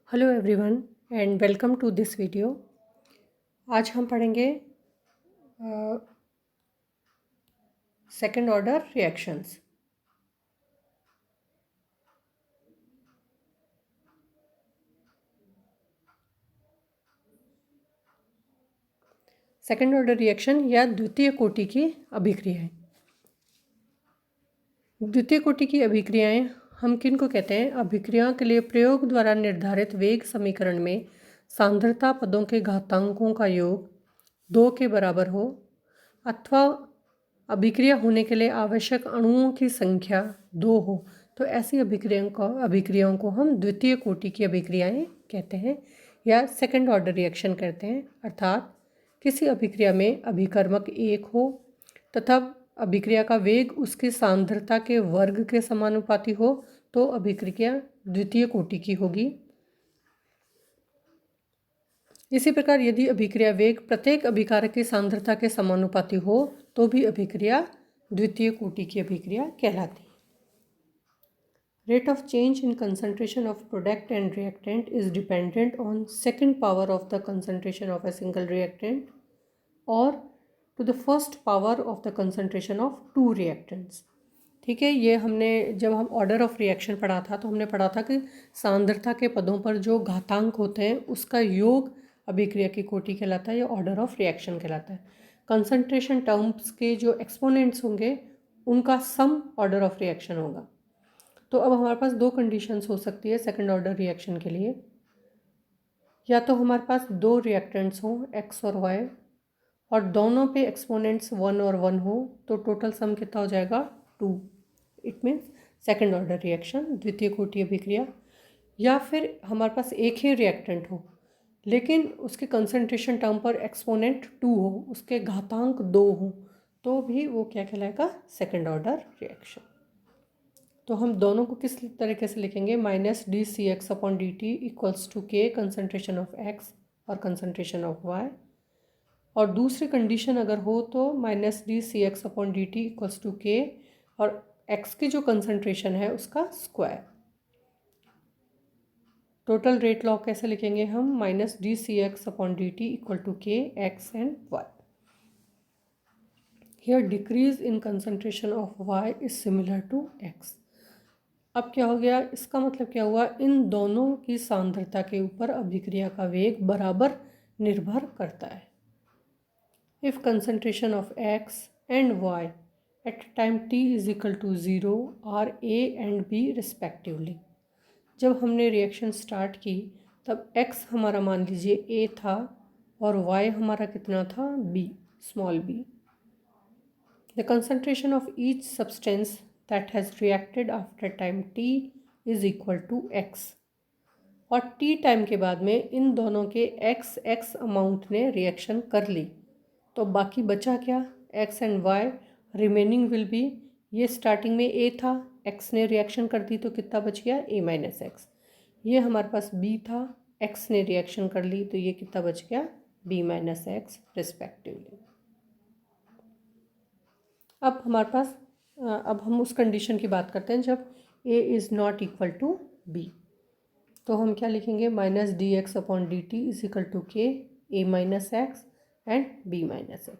Hello everyone and welcome to this video. आज हम पढ़ेंगे second order reactions. Second order reaction या द्वितीय कोटि की अभिक्रियाएं। द्वितीय कोटि की अभिक्रियाएं हम किन को कहते हैं? अभिक्रियाओं के लिए प्रयोग द्वारा निर्धारित वेग समीकरण में सांद्रता पदों के घातांकों का योग 2 के बराबर हो अथवा अभिक्रिया होने के लिए आवश्यक अणुओं की संख्या 2 हो, तो ऐसी अभिक्रियाओं को हम द्वितीय कोटि की अभिक्रियाएं कहते हैं या सेकंड ऑर्डर रिएक्शन कहते हैं। अर्थात किसी अभिक्रिया में अभिकर्मक 1 हो तथा अभिक्रिया का वेग उसकी सांद्रता के वर्ग के समानुपाती हो तो अभिक्रिया द्वितीय कोटि की होगी। इसी प्रकार यदि अभिक्रिया वेग प्रत्येक अभिकारक की सांद्रता के समानुपाती हो तो भी अभिक्रिया द्वितीय कोटि की अभिक्रिया कहलाती है। Rate of change in concentration of product and reactant is dependent on second power of the concentration of a single reactant or to the first power of the concentration of two reactants। ठीक है, ये हमने जब हम order of reaction पढ़ा था तो हमने पढ़ा था कि सांद्रता के पदों पर जो घातांक होते हैं उसका योग अभिक्रिया की कोटि कहलाता है या ऑर्डर ऑफ रिएक्शन कहलाता है। कंसंट्रेशन टर्म्स के जो एक्सपोनेंट्स होंगे उनका सम ऑर्डर ऑफ रिएक्शन होगा। तो अब हमारे पास दो कंडीशंस हो सकती है सेकंड ऑर्डर रिएक्शन के लिए। या तो हमारे पास दो रिएक्टेंट्स हों एक्स और वाई और दोनों पे एक्सपोनेंट्स 1 और 1 हो तो टोटल सम कितना हो जाएगा 2। It means second order reaction द्वितीय कोटि अभिक्रिया। या फिर हमारे पास एक ही रिएक्टेंट हो लेकिन उसके कंसंट्रेशन टर्म पर एक्सपोनेंट 2 हो, उसके घातांक 2 हो, तो भी वो क्या कहलाएगा? Second order reaction. तो हम दोनों को किस तरीके से लिखेंगे? -dCx/dt equals to k concentration of x और कंसंट्रेशन ऑफ y। और दूसरी कंडीशन अगर हो तो -dCx/dt इक्वल्स टू k और x की जो कंसंट्रेशन है उसका स्क्वायर। टोटल रेट लॉ कैसे लिखेंगे हम? -dCx/dt equal to k x and y। Here decrease in concentration of y is similar to x। अब क्या हो गया? इसका मतलब क्या हुआ? इन दोनों की सांद्रता के ऊपर अभिक्रिया का वेग बराबर निर्भर करता है। If concentration of x and y at time t is equal to 0 are a and b respectively। जब हमने रिएक्शन स्टार्ट की तब x हमारा मान लीजिए a था और y हमारा कितना था? b, small b। The concentration of each substance that has reacted after time t is equal to x। और t टाइम के बाद में इन दोनों के x अमाउंट ने रिएक्शन कर ली तो बाकी बचा क्या? x and y remaining will be, ये स्टार्टिंग में a था, x ने रिएक्शन कर दी तो कितना बच गया? a-x। ये हमारे पास b था, x ने रिएक्शन कर ली तो ये कितना बच गया? b-x respectively. अब हमारे पास अब हम उस कंडीशन की बात करते हैं जब a is not equal to b। तो हम क्या लिखेंगे? -dx/dt is equal to k a-x and b-x,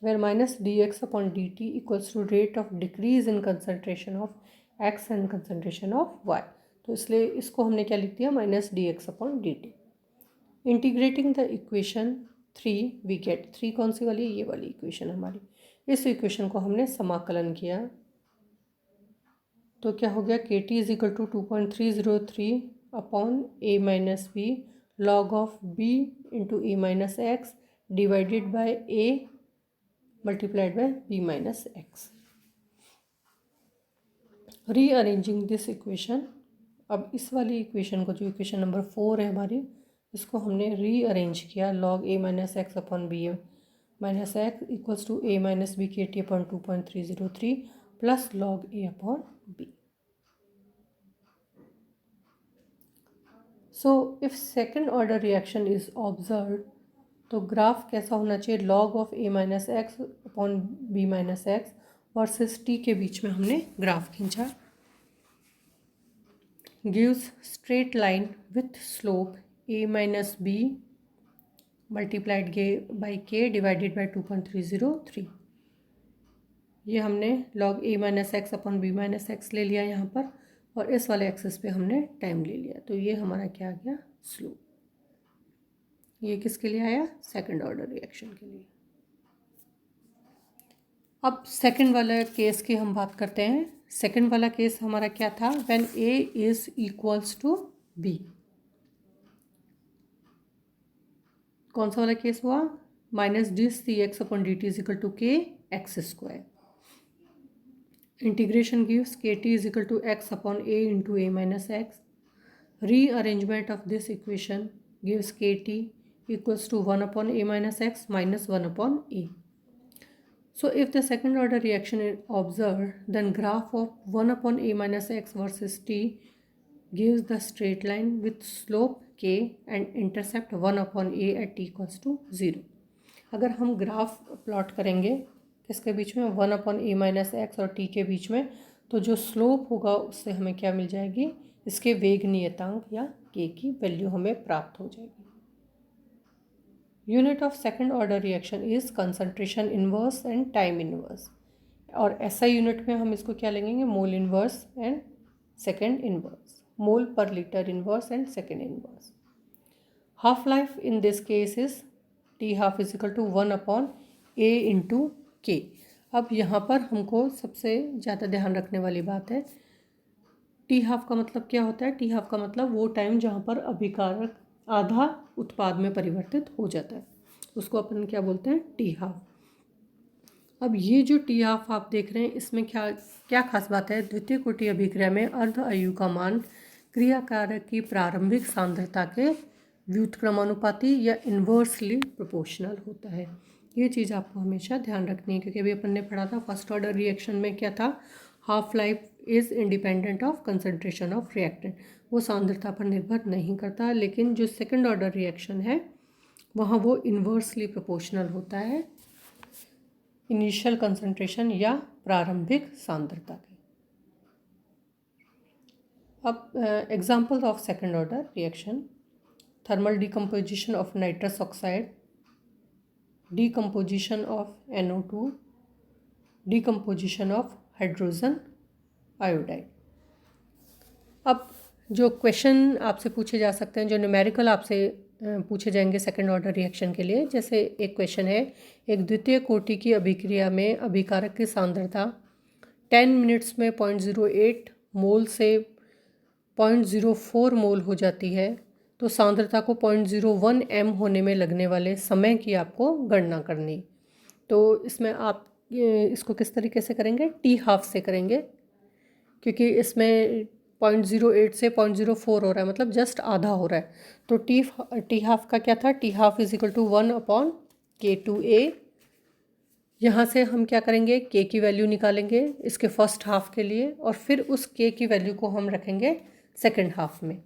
where -dx/dt equals to rate of decrease in concentration of x and concentration of y। तो इसलिए इसको हमने क्या लिख दिया? -dx/dt। Integrating the equation 3 we get 3 कौन सी वाली? ये वाली इक्वेशन हमारी। इस इक्वेशन को हमने समाकलन किया तो क्या हो गया? kt is equal to 2.303 upon a-b log of b into a-x divided by a multiplied by b-x। Rearranging this equation, अब इस वाली इक्वेशन को जो इक्वेशन नंबर 4 है हमारी, इसको हमने रीअरेंज किया। log a-x upon b-x equals to a-b kt upon 2.303 plus log a upon b। So if second order reaction is observe तो ग्राफ कैसा होना चाहिए? log of a-x upon b-x versus t के बीच में हमने ग्राफ खींचा। gives straight line with slope a minus b multiplied by k divided by 2.303। ये हमने log a minus x upon b minus x ले लिया यहाँ पर, और इस वाले एक्सिस पे हमने टाइम ले लिया, तो ये हमारा क्या आ गया, स्लोप। ये किसके लिए आया, सेकंड ऑर्डर रिएक्शन के लिए। अब सेकंड वाला केस की हम बात करते हैं। सेकंड वाला केस हमारा क्या था, when a is equals to b। कौन सा वाला केस हुआ, minus d c x upon d t is equal to k x square. Integration gives k t is equal to x upon A into a minus x. Rearrangement of this equation gives k t equals to 1 upon a minus x minus 1 upon a. So if the second order reaction is observed, then graph of 1 upon a minus x versus t gives the straight line with slope k and intercept 1 upon a at t equals to 0. अगर हम graph plot करेंगे किसके बीच में, 1 upon a minus x और t के बीच में, तो जो स्लोप होगा उससे हमें क्या मिल जाएगी, इसके वेग नियतांक या k की वैल्यू हमें प्राप्त हो जाएगी। Unit of second order reaction is concentration inverse and time inverse, और ऐसा यूनिट में हम इसको क्या लेंगे, mole inverse and second inverse, mole पर litre inverse and second inverse. Half life in this case is T half is equal to 1 upon A into K. अब यहाँ पर हमको सबसे ज़्यादा ध्यान रखने वाली बात है, टी हाफ का मतलब क्या होता है, टी हाफ का मतलब वो टाइम जहाँ पर अभिकारक आधा उत्पाद में परिवर्तित हो जाता है, उसको अपन क्या बोलते हैं, टी हाफ। अब ये जो टी हाफ आप देख रहे हैं, इसमें क्या क्या खास बात है, द्वितीय कोटि अभिक्रिया में अर्ध आयु का मान क्रियाकारक की प्रारंभिक सांद्रता के व्युत्क्रमानुपाती या इन्वर्सली प्रोपोर्शनल होता है। ये चीज़ आपको हमेशा ध्यान रखनी है, क्योंकि अभी अपन ने पढ़ा था फर्स्ट ऑर्डर रिएक्शन में क्या था, half life is independent of concentration of reactant, वो सांद्रता पर निर्भर नहीं करता, लेकिन जो सेकंड ऑर्डर रिएक्शन है वहाँ वो इन्वर्सली प्रोपोर्शनल होता है इनिशियल कंसंट्रेशन या प्रारंभिक सांद्रता के। अब example of second order reaction, thermal decomposition of nitrous oxide, decomposition of NO2, decomposition of hydrogen iodide. अब जो क्वेश्चन आपसे पूछे जा सकते हैं, जो न्यूमेरिकल आपसे पूछे जाएंगे सेकंड ऑर्डर रिएक्शन के लिए, जैसे एक क्वेश्चन है, एक द्वितीय कोटि की अभिक्रिया में अभिकारक की सांद्रता 10 मिनट्स में 0.08 मोल से 0.04 मोल हो जाती है, तो सांद्रता को 0.01 m होने में लगने वाले समय की आपको गणना करनी। तो इसमें आप इसको किस तरीके से करेंगे, टी हाफ से करेंगे, क्योंकि इसमें 0.08 से 0.04 हो रहा है, मतलब जस्ट आधा हो रहा है। तो टी हाफ का क्या था, t half is equal to 1 upon K2A। यहाँ से हम क्या करेंगे, K की वैल्यू निकालेंगे इसके फर्स्ट हाफ के लिए, और फिर उस K की वैल्यू को हम रखेंगे सेकंड हाफ में,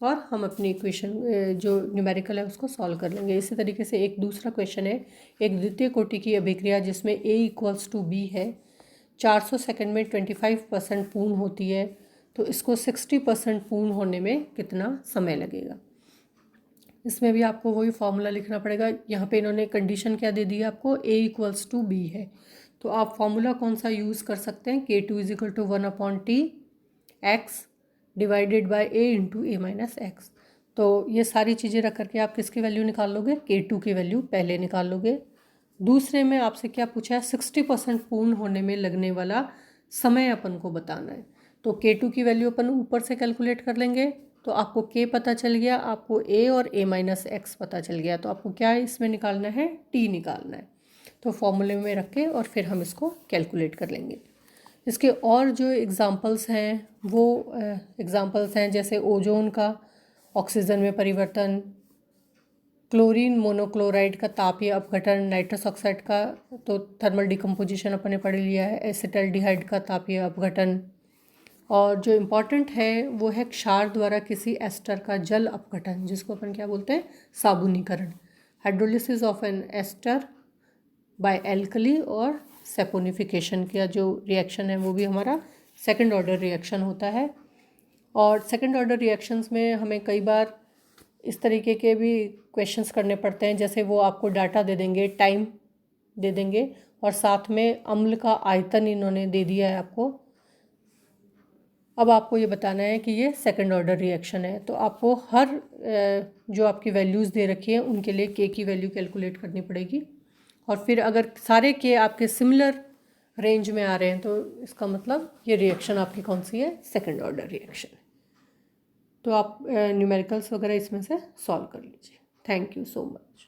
और हम अपनी इक्वेशन जो न्यूमेरिकल है उसको सॉल्व कर लेंगे। इसी तरीके से एक दूसरा क्वेश्चन है, एक द्वितीय कोटि की अभिक्रिया जिसमें A इक्वल्स टू B है, 400 सेकंड में 25% पूर्ण होती है, तो इसको 60% पूर्ण होने में कितना समय लगेगा। इसमें भी आपको वही फॉर्मूला लिखना पड़ेगा। यहाँ पे इन्होंने कंडीशन क्या दे दी है आपको, A इक्वल्स टू B है, तो आप फॉर्मूला कौन सा यूज़ कर सकते हैं, K2 is equal to 1 upon T x divided by A into A minus x. तो ये सारी चीज़ें रख करके आप किसकी वैल्यू निकाल लोगे, K2 की वैल्यू पहले निकाल लोगे। दूसरे में आपसे क्या पूछा है, 60% पूर्ण होने में लगने वाला समय अपन को बताना है, तो K2 की वैल्यू अपन ऊपर से कैलकुलेट कर लेंगे, तो आपको K पता चल गया, आपको A और A माइनस एक्स पता चल गया, तो आपको क्या इसमें निकालना है, T निकालना है। तो फॉर्मूले में रख के और फिर हम इसको कैलकुलेट कर लेंगे। इसके और जो एग्ज़ाम्पल्स हैं वो एग्ज़ाम्पल्स हैं जैसे ओजोन का ऑक्सीजन में परिवर्तन, क्लोरीन मोनोक्लोराइड का तापीय अपघटन, नाइट्रस ऑक्साइड का तो थर्मल डिकम्पोजिशन अपन ने पढ़ लिया है, एसिटल्डिहाइड का तापीय अपघटन, और जो इम्पॉर्टेंट है वो है क्षार द्वारा किसी एस्टर का जल अपघटन, जिसको अपन क्या बोलते हैं, साबुनीकरण, hydrolysis of an ester by alkali, और सेपोनिफिकेशन का जो रिएक्शन है वो भी हमारा सेकंड ऑर्डर रिएक्शन होता है। और सेकंड ऑर्डर रिएक्शंस में हमें कई बार इस तरीके के भी क्वेश्चंस करने पड़ते हैं, जैसे वो आपको डाटा दे देंगे, टाइम दे देंगे और साथ में अम्ल का आयतन इन्होंने दे दिया है आपको। अब आपको ये बताना है कि ये सेकंड ऑर्डर रिएक्शन है, तो आपको हर जो आपकी वैल्यूज़ दे रखी हैं उनके लिए के की वैल्यू कैलकुलेट करनी पड़ेगी। और फिर अगर सारे के आपके सिमिलर रेंज में आ रहे हैं तो इसका मतलब ये रिएक्शन आपकी कौन सी है, सेकंड ऑर्डर रिएक्शन है। तो आप न्यूमेरिकल्स वगैरह इसमें से सॉल्व कर लीजिए। Thank you so much.